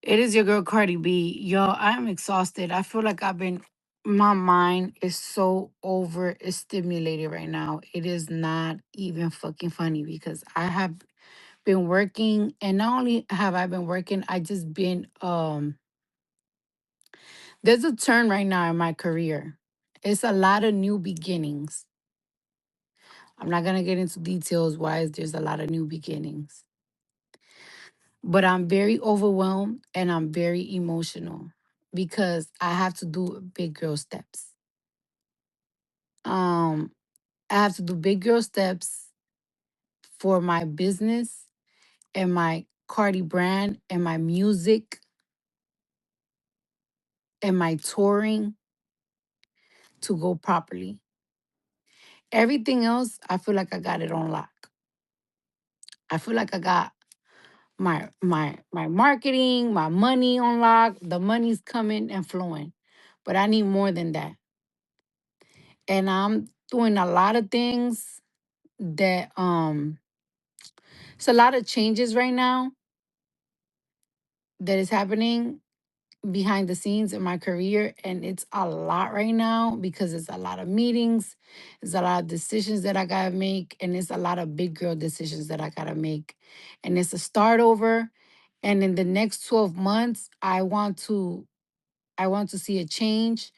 It is your girl Cardi B. Yo, I'm exhausted. I feel like my mind is so overstimulated right now. It is not even fucking funny because I have been working, and not only have I been working, I just been, there's a turn right now in my career. It's a lot of new beginnings. I'm not going to get into details why there's a lot of new beginnings, but I'm very overwhelmed and I'm very emotional because I have to do big girl steps. Um, I have to do big girl steps for my business and my Cardi brand and my music and my touring to go properly. Everything else, I feel like I got it on lock. I feel like I got my marketing, my money on lock. The money's coming and flowing, but I need more than that. And I'm doing a lot of things that it's a lot of changes right now that is happening behind the scenes in my career, and it's a lot right now because it's a lot of meetings, it's a lot of decisions that I gotta make, and it's a lot of big girl decisions that I gotta make, and it's a start over. And in the next 12 months I want to see a change.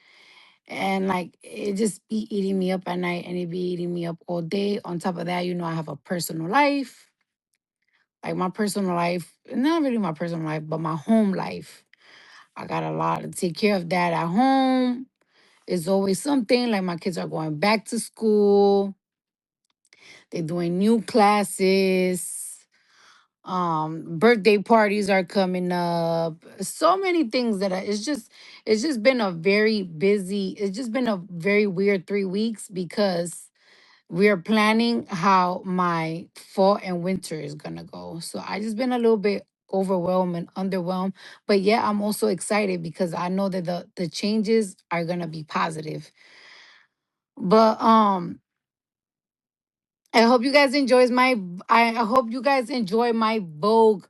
And like it just be eating me up at night and it be eating me up all day. On top of that, I have a personal life. Like my personal life, not really my personal life, but my home life. I got a lot to take care of that at home. It's always something like my kids are going back to school. They're doing new classes. Birthday parties are coming up. So many things it's just been a very busy, it's just been a very weird 3 weeks because we are planning how my fall and winter is gonna go. So I just been a little bit overwhelmed and underwhelmed. But yeah, I'm also excited because I know that the changes are gonna be positive. But I hope you guys enjoys my I hope you guys enjoy my Vogue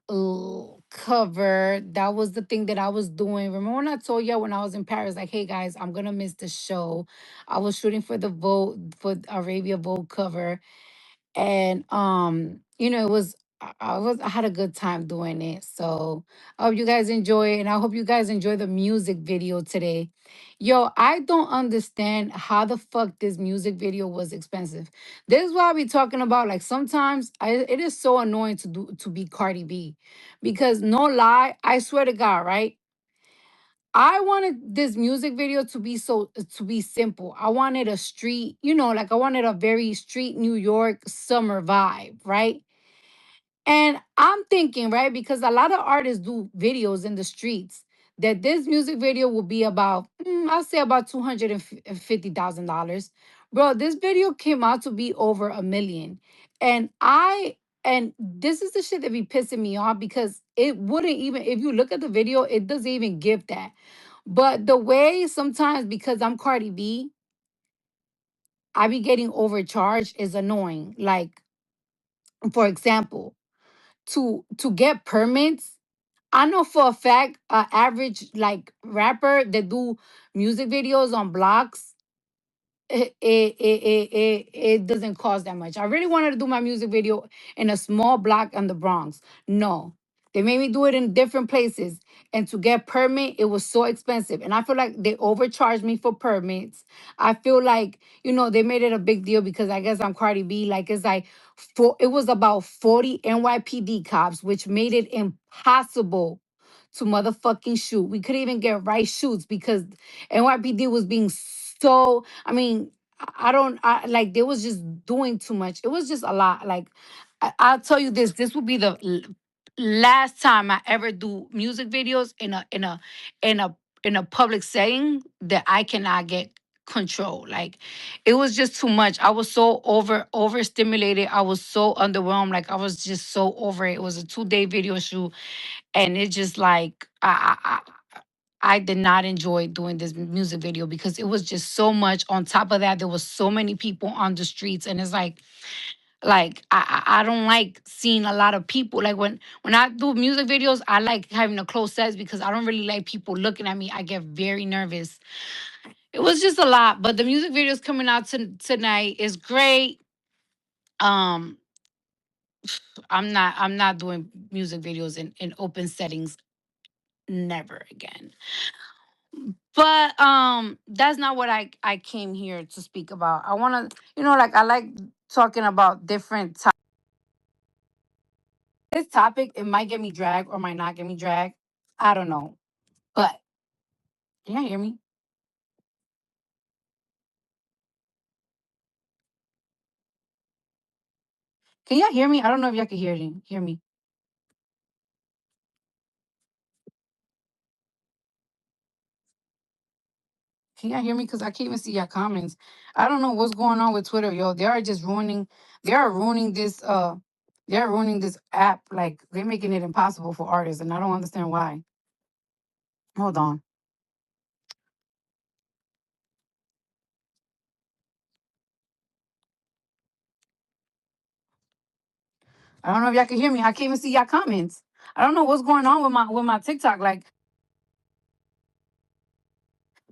cover. That was the thing that I was doing. Remember when I told you when I was in Paris, like, hey guys, I'm gonna miss the show. I was shooting for the Vogue for Arabia Vogue cover. And I had a good time doing it. So I hope you guys enjoy it, and I hope you guys enjoy the music video today. Yo, I don't understand how the fuck this music video was expensive. This is why I be talking about, like, sometimes it is so annoying to be Cardi B, because no lie, I swear to God, right? I wanted this music video to be simple. I wanted a street, like I wanted a very street New York summer vibe, right? And I'm thinking, right, because a lot of artists do videos in the streets, that this music video will be about, I'll say about $250,000. Bro, this video came out to be over 1 million. And this is the shit that be pissing me off because it wouldn't even, if you look at the video, it doesn't even give that. But the way sometimes, because I'm Cardi B, I be getting overcharged is annoying. Like, for example, to get permits, I know for a fact, average like rapper that do music videos on blocks, it doesn't cost that much. I really wanted to do my music video in a small block in the Bronx. No. They made me do it in different places. And to get permit, it was so expensive. And I feel like they overcharged me for permits. I feel like, they made it a big deal because I guess I'm Cardi B. Like it's like it was about 40 NYPD cops, which made it impossible to motherfucking shoot. We couldn't even get right shoots because NYPD was being so, I mean, I don't I like they was just doing too much. It was just a lot. Like I'll tell you this will be the last time I ever do music videos in a public setting that I cannot get control. Like it was just too much. I was so overstimulated. I was so underwhelmed. Like I was just so over it. It was a 2-day video shoot, and it just like I did not enjoy doing this music video because it was just so much. On top of that, there was so many people on the streets, and it's like Like I don't like seeing a lot of people. Like when I do music videos, I like having a close set because I don't really like people looking at me. I get very nervous. It was just a lot, but the music videos coming out tonight is great. Um, I'm not doing music videos in open settings never again. But that's not what I came here to speak about. I want to, like I like talking about different this topic. It might get me drag or might not get me drag. I don't know. But can y'all hear me? Can y'all hear me? I don't know if y'all can hear me. Can y'all hear me? Because I can't even see your comments. I don't know what's going on with Twitter, yo. They are ruining they're ruining this app. Like they're making it impossible for artists, and I don't understand why. Hold on. I don't know if y'all can hear me. I can't even see y'all comments. I don't know what's going on with my TikTok. Like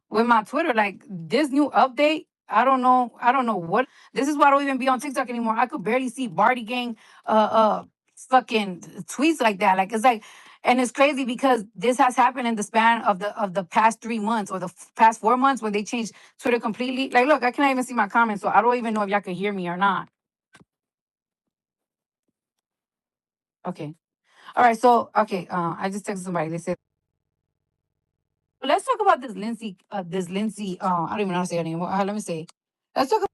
with my Twitter, like this new update. I don't know what. This is why I don't even be on TikTok anymore. I could barely see Barty Gang fucking tweets like that. Like it's like, and it's crazy because this has happened in the span of the past 3 months or the past 4 months when they changed Twitter completely. Like, look, I can't even see my comments, so I don't even know if y'all can hear me or not. Okay. All right. So okay. I just texted somebody. They said, let's talk about this Linsay. This Linsay. I don't even know how to say her name. Let me say. Let's talk.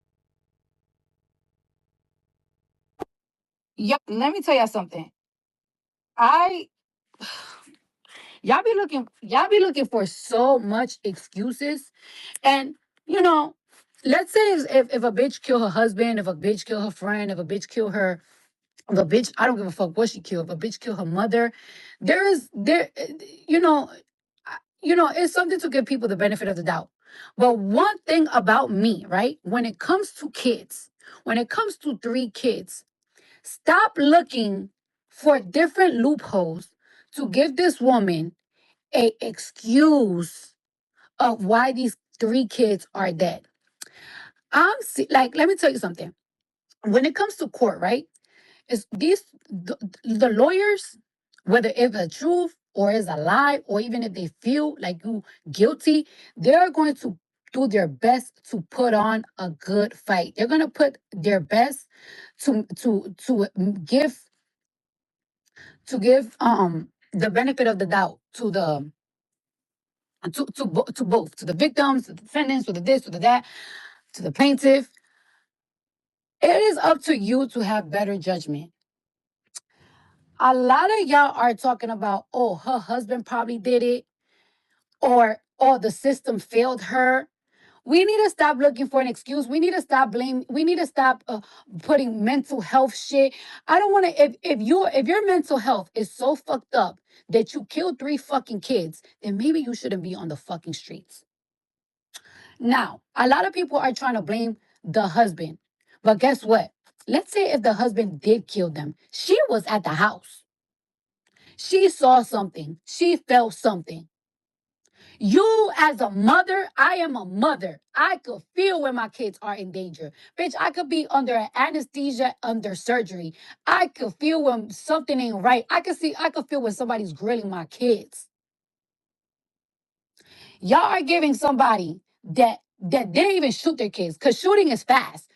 Yep. Let me tell y'all something. I y'all be looking for so much excuses, and you know, let's say if a bitch kill her husband, if a bitch kill her friend, if a bitch kill her, if a bitch, I don't give a fuck what she killed. If a bitch kill her mother, there is there, you know, it's something to give people the benefit of the doubt. But one thing about me, right? When it comes to kids, when it comes to 3 kids, stop looking for different loopholes to give this woman a excuse of why these 3 kids are dead. Like, let me tell you something. When it comes to court, right? Is the lawyers, whether it's the truth or it's a lie, or even if they feel like you guilty, they're going to do their best to put on a good fight. They're going to put their best to give the benefit of the doubt to both, to the victims, to the defendants, to the this, to the that, to the plaintiff. It is up to you to have better judgment. A lot of y'all are talking about, oh, her husband probably did it, or oh, the system failed her. We need to stop looking for an excuse. We need to stop blame. We need to stop putting mental health shit. I don't want to. If your mental health is so fucked up that you killed 3 fucking kids, then maybe you shouldn't be on the fucking streets. Now, a lot of people are trying to blame the husband. But guess what? Let's say if the husband did kill them, she was at the house. She saw something. She felt something. You, as a mother, I am a mother. I could feel when my kids are in danger. Bitch, I could be under anesthesia, under surgery. I could feel when something ain't right. I could feel when somebody's grilling my kids. Y'all are giving somebody that didn't even shoot their kids, because shooting is fast.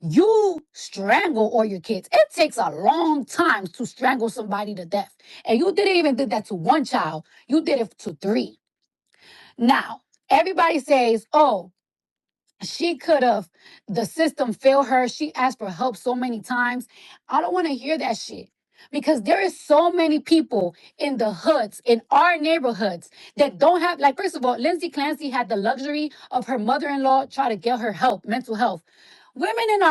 You strangle all your kids. It takes a long time to strangle somebody to death. And you didn't even do that to one child. You did it to 3. Now, everybody says, oh, she could have, the system failed her. She asked for help so many times. I don't want to hear that shit. Because there is so many people in the hoods, in our neighborhoods, that don't have, like, first of all, Lindsay Clancy had the luxury of her mother-in-law try to get her help, mental health. Women in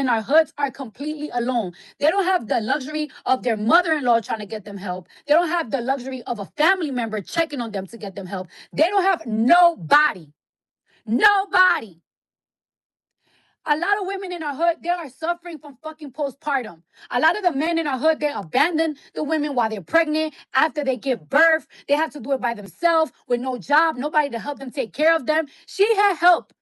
our hoods are completely alone. They don't have the luxury of their mother-in-law trying to get them help. They don't have the luxury of a family member checking on them to get them help. They don't have nobody. Nobody. A lot of women in our hood, they are suffering from fucking postpartum. A lot of the men in our hood, they abandon the women while they're pregnant. After they give birth, they have to do it by themselves with no job, nobody to help them take care of them. She had help.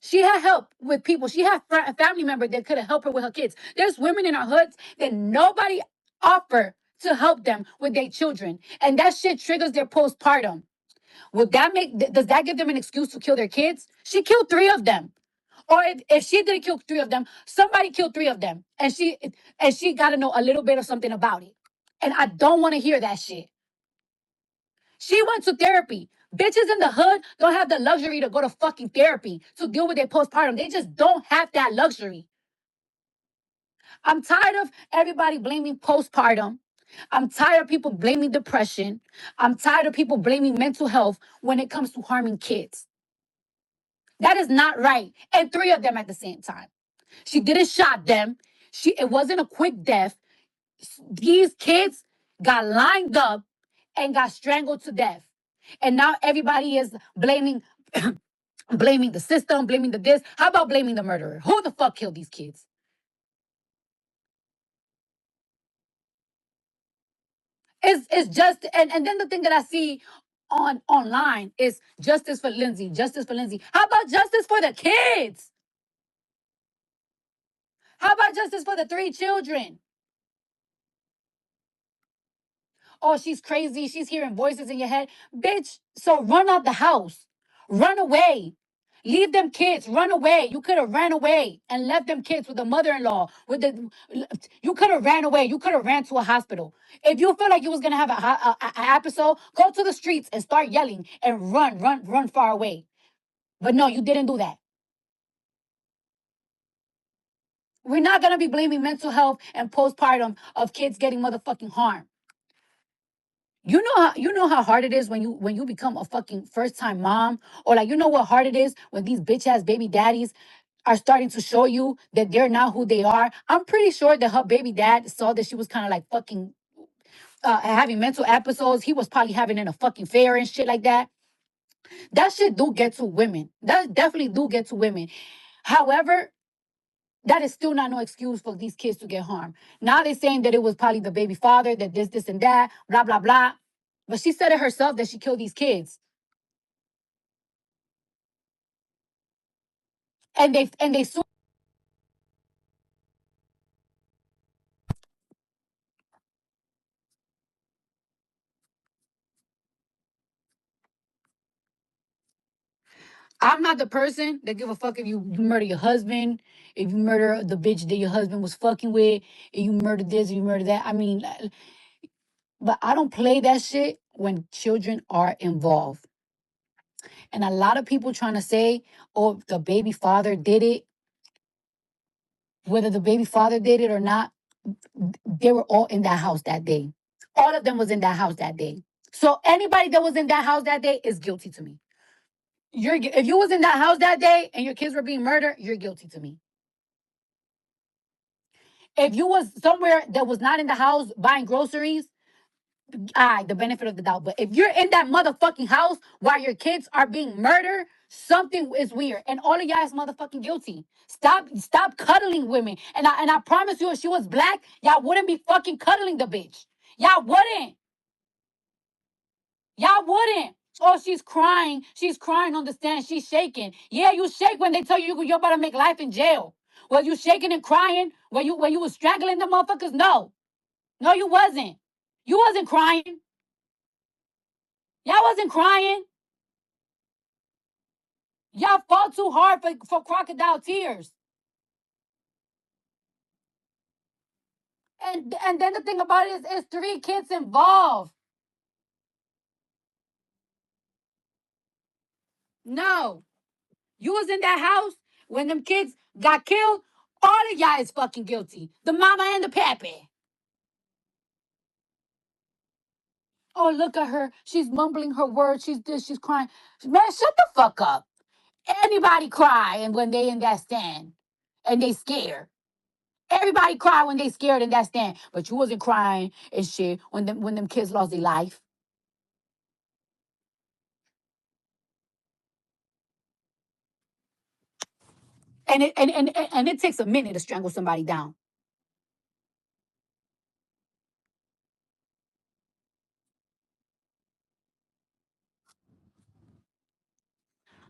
She had help with people. She had a family member that could have helped her with her kids. There's women in our hoods that nobody offer to help them with their children. And that shit triggers their postpartum. Does that give them an excuse to kill their kids? She killed three of them. Or if she didn't kill three of them, somebody killed three of them. And she gotta know a little bit of something about it. And I don't want to hear that shit. She went to therapy. Bitches in the hood don't have the luxury to go to fucking therapy to deal with their postpartum. They just don't have that luxury. I'm tired of everybody blaming postpartum. I'm tired of people blaming depression. I'm tired of people blaming mental health when it comes to harming kids. That is not right. And three of them at the same time. She didn't shot them. It wasn't a quick death. These kids got lined up and got strangled to death. And now everybody is blaming blaming the system, blaming the this. How about blaming the murderer? Who the fuck killed these kids? It's just and then the thing that I see online is justice for Linsay, justice for Linsay. How about justice for the kids? How about justice for the three children? Oh, she's crazy. She's hearing voices in your head. Bitch, so run out the house. Run away. Leave them kids. Run away. You could have ran away and left them kids with the mother-in-law. You could have ran away. You could have ran to a hospital. If you feel like you was gonna have a episode, go to the streets and start yelling and run far away. But no, you didn't do that. We're not gonna be blaming mental health and postpartum of kids getting motherfucking harmed. You know how hard it is when you become a fucking first time mom, or like you know what hard it is when these bitch ass baby daddies are starting to show you that they're not who they are. I'm pretty sure that her baby dad saw that she was kind of like fucking having mental episodes. He was probably having an a fucking affair and shit like that. That shit do get to women. That definitely do get to women. However, that is still not no excuse for these kids to get harmed. Now they're saying that it was probably the baby father, that this, and that, blah, blah, blah. But she said it herself that she killed these kids. And they sued. I'm not the person that give a fuck if you murder your husband, if you murder the bitch that your husband was fucking with, if you murder this, if you murder that. I mean, but I don't play that shit when children are involved. And a lot of people trying to say, oh, the baby father did it. Whether the baby father did it or not, they were all in that house that day. All of them was in that house that day. So anybody that was in that house that day is guilty to me. If you was in that house that day and your kids were being murdered, you're guilty to me. If you was somewhere that was not in the house buying groceries, the benefit of the doubt. But if you're in that motherfucking house while your kids are being murdered, something is weird. And all of y'all is motherfucking guilty. Stop cuddling women. And I promise you, if she was black, y'all wouldn't be fucking cuddling the bitch. Y'all wouldn't. Y'all wouldn't. Oh, she's crying. She's crying on the stand. She's shaking. Yeah, you shake when they tell you you're about to make life in jail. Was you shaking and crying when you was strangling the motherfuckers? No. No, you wasn't. You wasn't crying. Y'all wasn't crying. Y'all fought too hard for crocodile tears. And then the thing about it is three kids involved. No. You was in that house when them kids got killed. All of y'all is fucking guilty. The mama and the pappy. Oh, look at her. She's mumbling her words. She's this, she's crying. Man, shut the fuck up. Anybody cry and when they in that stand and they scared. Everybody cry when they scared in that stand. But you wasn't crying and shit when them kids lost their life. And it takes a minute to strangle somebody down.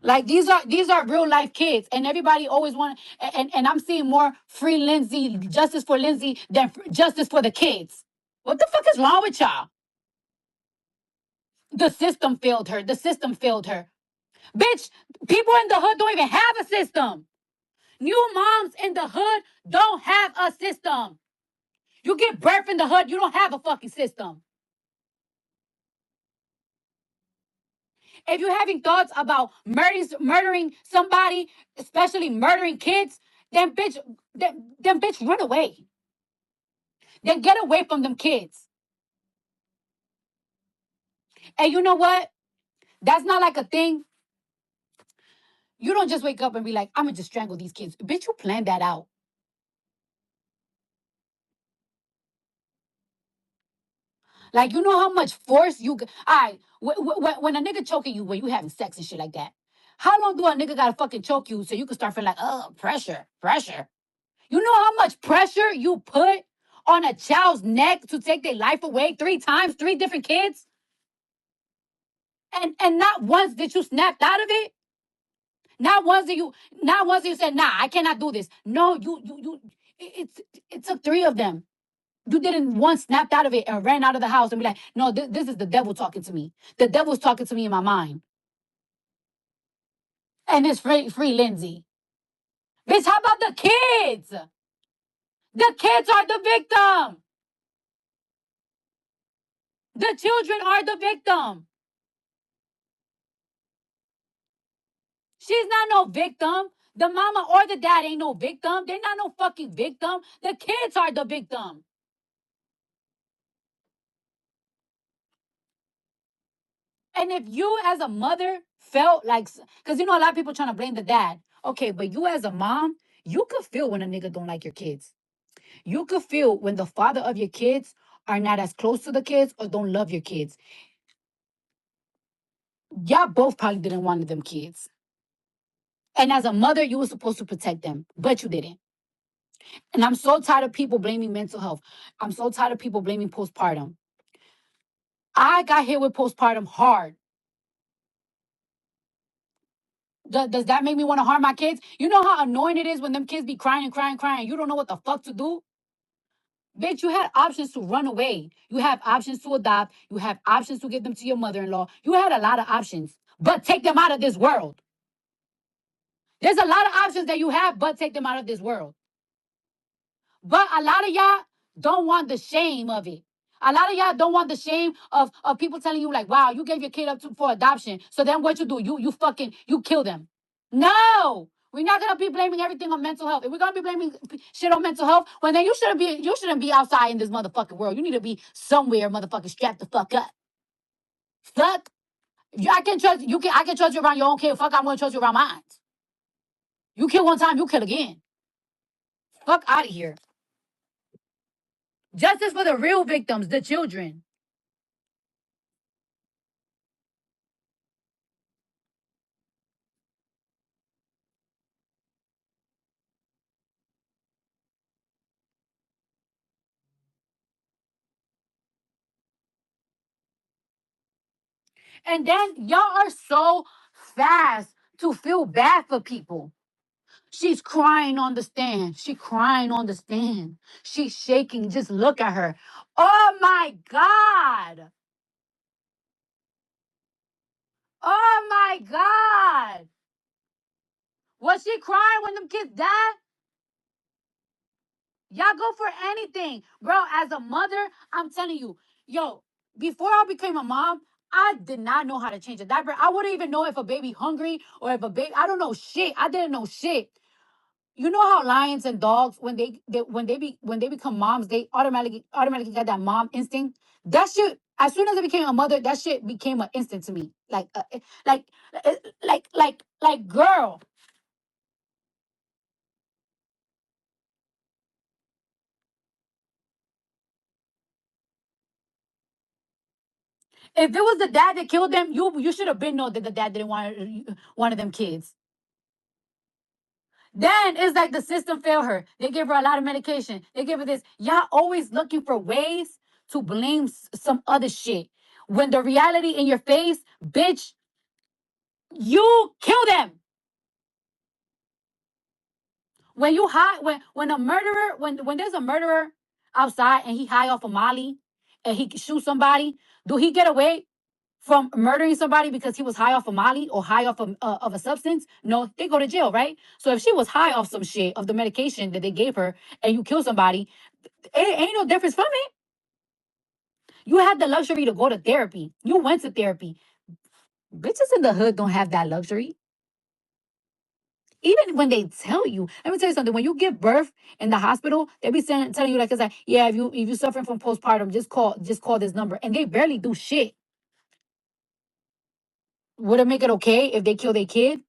Like these are real life kids, and everybody always want. And I'm seeing more free Lindsay, justice for Lindsay, than justice for the kids. What the fuck is wrong with y'all? The system failed her. The system failed her. Bitch, people in the hood don't even have a system. New moms in the hood don't have a system. You get birth in the hood, you don't have a fucking system. If you're having thoughts about murdering somebody, especially murdering kids, then bitch, run away. Then get away from them kids. And you know what? That's not like a thing. You don't just wake up and be like, I'm gonna just strangle these kids. Bitch, you planned that out. Like, you know how much force you. I when a nigga choking you when you having sex and shit like that. How long do a nigga gotta fucking choke you so you can start feeling like, oh, pressure, pressure? You know how much pressure you put on a child's neck to take their life away 3 times, 3 different kids, and not once did you snap out of it. Not once you said, nah, I cannot do this. No, it took 3 of them. You didn't once snapped out of it and ran out of the house and be like, no, this is the devil talking to me. The devil's talking to me in my mind. And it's free Lindsay. Bitch, how about the kids? The kids are the victim. The children are the victim. She's not no victim. The mama or the dad ain't no victim. They're not no fucking victim. The kids are the victim. And if you as a mother felt like, because you know a lot of people trying to blame the dad. Okay, but you as a mom, you could feel when a nigga don't like your kids. You could feel when the father of your kids are not as close to the kids or don't love your kids. Y'all both probably didn't want them kids. And as a mother, you were supposed to protect them, but you didn't. And I'm so tired of people blaming mental health. I'm so tired of people blaming postpartum. I got hit with postpartum hard. Does that make me want to harm my kids? You know how annoying it is when them kids be crying and crying, crying. You don't know what the fuck to do? Bitch, you had options to run away. You have options to adopt. You have options to give them to your mother-in-law. You had a lot of options, but take them out of this world. There's a lot of options that you have, but take them out of this world. But a lot of y'all don't want the shame of it. A lot of y'all don't want the shame of people telling you like, wow, you gave your kid up for adoption. So then what you do? You kill them. No, we're not gonna be blaming everything on mental health. If we're gonna be blaming shit on mental health, well then you shouldn't be outside in this motherfucking world. You need to be somewhere, motherfucking strapped the fuck up. Fuck. I can trust you. I can trust you around your own kid. Fuck, I'm gonna trust you around mine. You kill one time, you kill again. Fuck out of here. Justice for the real victims, the children. And then y'all are so fast to feel bad for people. She's crying on the stand. She crying on the stand. She's shaking. Just look at her. Oh my God. Oh my God. Was she crying when them kids died? Y'all go for anything. Bro, as a mother, I'm telling you, yo, before I became a mom, I did not know how to change a diaper. I wouldn't even know if a baby hungry or if a baby, I don't know shit. I didn't know shit. You know how lions and dogs, when they become moms, they automatically got that mom instinct. That shit, as soon as I became a mother, that shit became an instant to me. Like, uh, girl, if it was the dad that killed them, you should have been know that the dad didn't want one of them kids. Then it's like the system failed her. They give her a lot of medication. They give her this. Y'all always looking for ways to blame some other shit. When the reality in your face, bitch, you kill them. When you high, when a murderer, when there's a murderer outside and he high off a Molly and he shoots somebody, do he get away from murdering somebody because he was high off a Molly or high off of a substance? No, they go to jail, right? So if she was high off some shit of the medication that they gave her and you kill somebody, it ain't no difference from it. You had the luxury to go to therapy. You went to therapy. Bitches in the hood don't have that luxury. Even when they tell you, let me tell you something. When you give birth in the hospital, they be telling you like it's like, yeah, if you suffering from postpartum, just call this number, and they barely do shit. Would it make it okay if they kill their kid?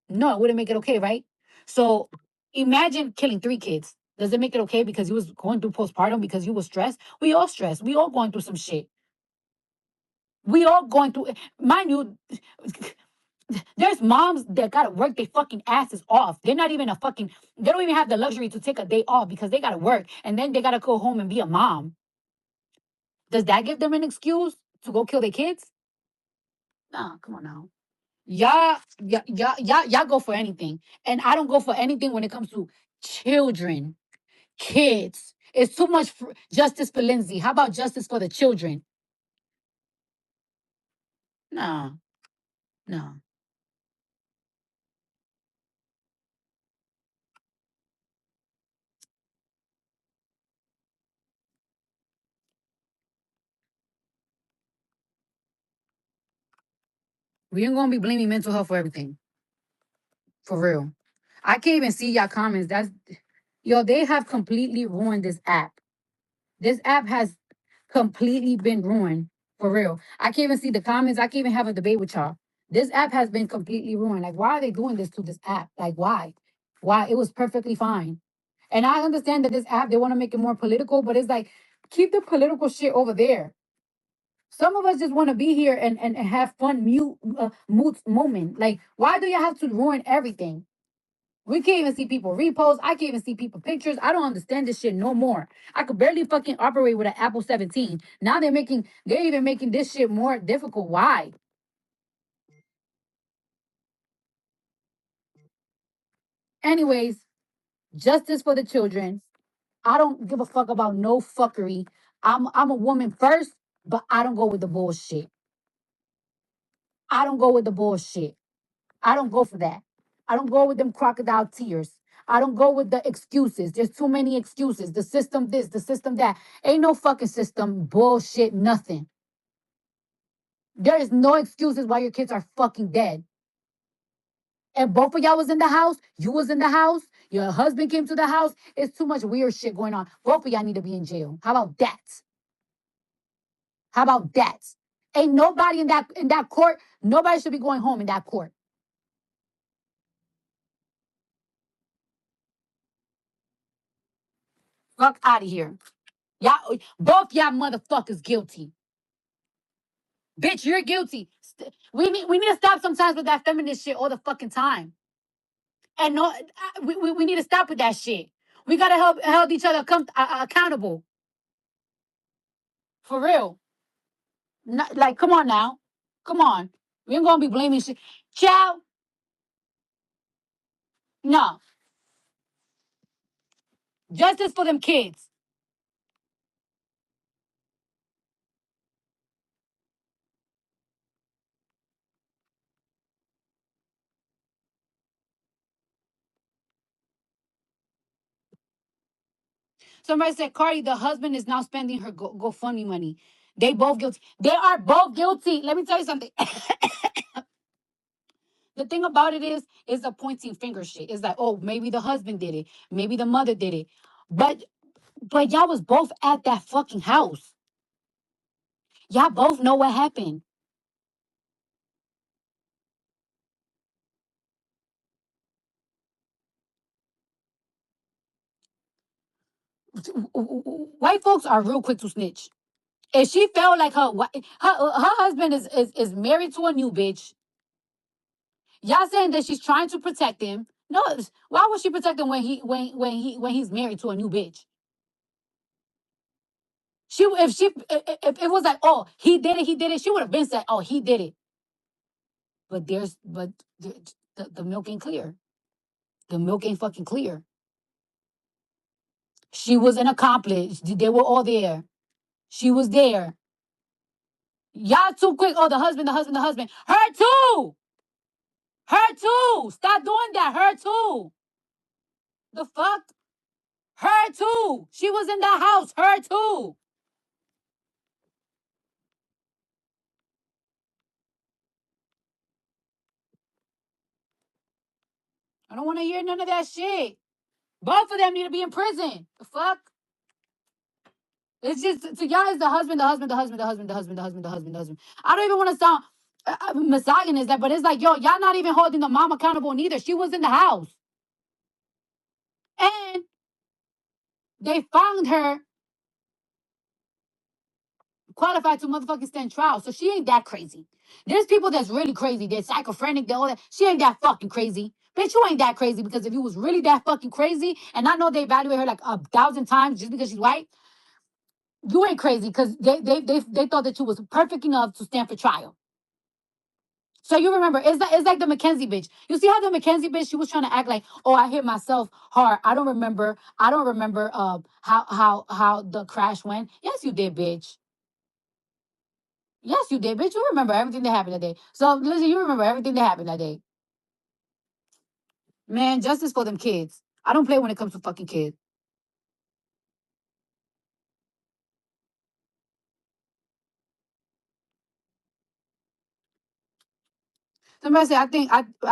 No, it wouldn't make it okay, right? So imagine killing 3 kids. Does it make it okay because you was going through postpartum because you was stressed? We all stressed. We all going through some shit. We all going through. Mind you, there's moms that gotta work their fucking asses off. They're not even a fucking. They don't even have the luxury to take a day off because they gotta work and then they gotta go home and be a mom. Does that give them an excuse to go kill their kids? Nah, come on now. Y'all go for anything, and I don't go for anything when it comes to children, kids. It's too much justice for Lindsay. How about justice for the children? No, no. We ain't gonna be blaming mental health for everything. For real. I can't even see y'all comments. That's yo, they have completely ruined this app. This app has completely been ruined. For real. I can't even see the comments. I can't even have a debate with y'all. This app has been completely ruined. Like, why are they doing this to this app? Like, why? Why? It was perfectly fine. And I understand that this app, they want to make it more political, but it's like, keep the political shit over there. Some of us just want to be here and have fun moot moment. Like, why do you have to ruin everything? We can't even see people repost. I can't even see people pictures. I don't understand this shit no more. I could barely fucking operate with an Apple 17. Now they're even making this shit more difficult. Why? Anyways, justice for the children. I don't give a fuck about no fuckery. I'm a woman first, but I don't go with the bullshit. I don't go with the bullshit. I don't go for that. I don't go with them crocodile tears. I don't go with the excuses. There's too many excuses. The system this, the system that. Ain't no fucking system. Bullshit, nothing. There is no excuses why your kids are fucking dead. And both of y'all was in the house. You was in the house. Your husband came to the house. It's too much weird shit going on. Both of y'all need to be in jail. How about that? How about that? Ain't nobody in that court. Nobody should be going home in that court. Fuck out of here. Y'all, both y'all motherfuckers guilty. Bitch, you're guilty. We need to stop sometimes with that feminist shit all the fucking time. And no, we need to stop with that shit. We gotta hold each other accountable. For real. Not, like, come on now. Come on. We ain't gonna be blaming shit. Child, no. Justice for them kids. Somebody said, Cardi, the husband is now spending her GoFundMe money. They both guilty. They are both guilty. Let me tell you something. The thing about it is a pointing finger shit. It's like, oh, maybe the husband did it. Maybe the mother did it. But y'all was both at that fucking house. Y'all both know what happened. White folks are real quick to snitch. If she felt like her husband is married to a new bitch, y'all saying that she's trying to protect him. No, why would she protect him when he's married to a new bitch? If it was like, oh, he did it, she would have been said, oh, he did it. But the milk ain't clear. The milk ain't fucking clear. She was an accomplice. They were all there. She was there. Y'all too quick. Oh, the husband, the husband, the husband. Her too. Her too. Stop doing that. Her too. The fuck? Her too. She was in the house. Her too. I don't want to hear none of that shit. Both of them need to be in prison. The fuck? It's just to y'all is the husband, the husband, the husband, the husband, the husband, the husband, the husband, the husband. I don't even want to sound misogynist, but it's like, yo, y'all not even holding the mom accountable neither. She was in the house. And they found her qualified to motherfucking stand trial. So she ain't that crazy. There's people that's really crazy. They're schizophrenic. They're all that. She ain't that fucking crazy. Bitch, you ain't that crazy because if you was really that fucking crazy, and I know they evaluate her like 1,000 times just because she's white, you ain't crazy because they thought that you was perfect enough to stand for trial. So you remember, it's like the Mackenzie bitch. You see how the Mackenzie bitch, she was trying to act like, oh, I hit myself hard. I don't remember. How the crash went. Yes, you did, bitch. Yes, you did, bitch. You remember everything that happened that day. So listen, you remember everything that happened that day. Man, justice for them kids. I don't play when it comes to fucking kids. Somebody say, I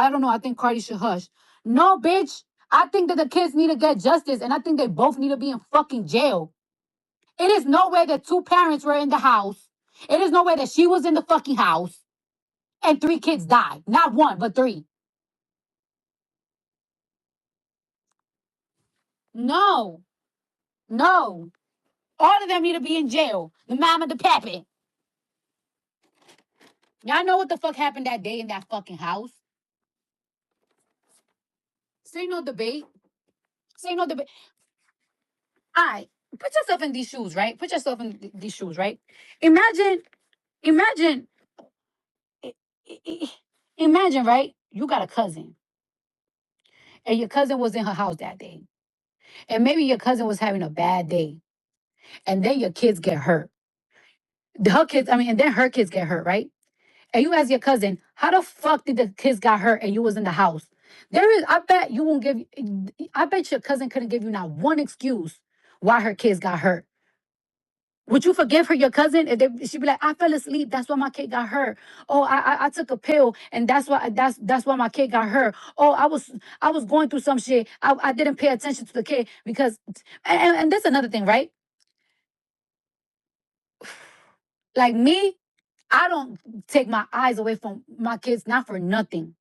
don't know, I think Cardi should hush. No, bitch. I think that the kids need to get justice, and I think they both need to be in fucking jail. It is no way that two parents were in the house. It is no way that she was in the fucking house and three kids died. Not one, but three. No, no. All of them need to be in jail. The mama, the pappy. Y'all know what the fuck happened that day in that fucking house? Say no debate. Say no debate. All right. Put yourself in these shoes, right? Put yourself in these shoes, right? Imagine, imagine, i- imagine, right? You got a cousin, and your cousin was in her house that day. And maybe your cousin was having a bad day. And then your kids get hurt. And then her kids get hurt, right? And you ask your cousin, how the fuck did the kids got hurt and you was in the house? I bet you won't give, I bet your cousin couldn't give you not one excuse why her kids got hurt. Would you forgive her, your cousin? She'd be like, I fell asleep. That's why my kid got hurt. Oh, I took a pill, and that's why my kid got hurt. Oh, I was going through some shit. I didn't pay attention to the kid because, and that's another thing, right? Like me, I don't take my eyes away from my kids, not for nothing.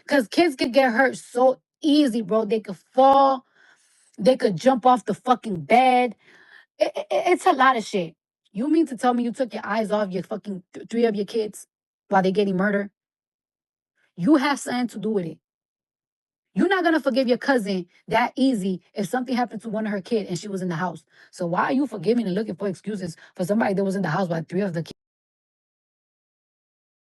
Because kids could get hurt so easy, bro. They could fall, they could jump off the fucking bed. It's a lot of shit. You mean to tell me you took your eyes off your fucking three of your kids while they getting murdered? You have something to do with it. You're not gonna forgive your cousin that easy if something happened to one of her kids and she was in the house. So why are you forgiving and looking for excuses for somebody that was in the house while three of the kids?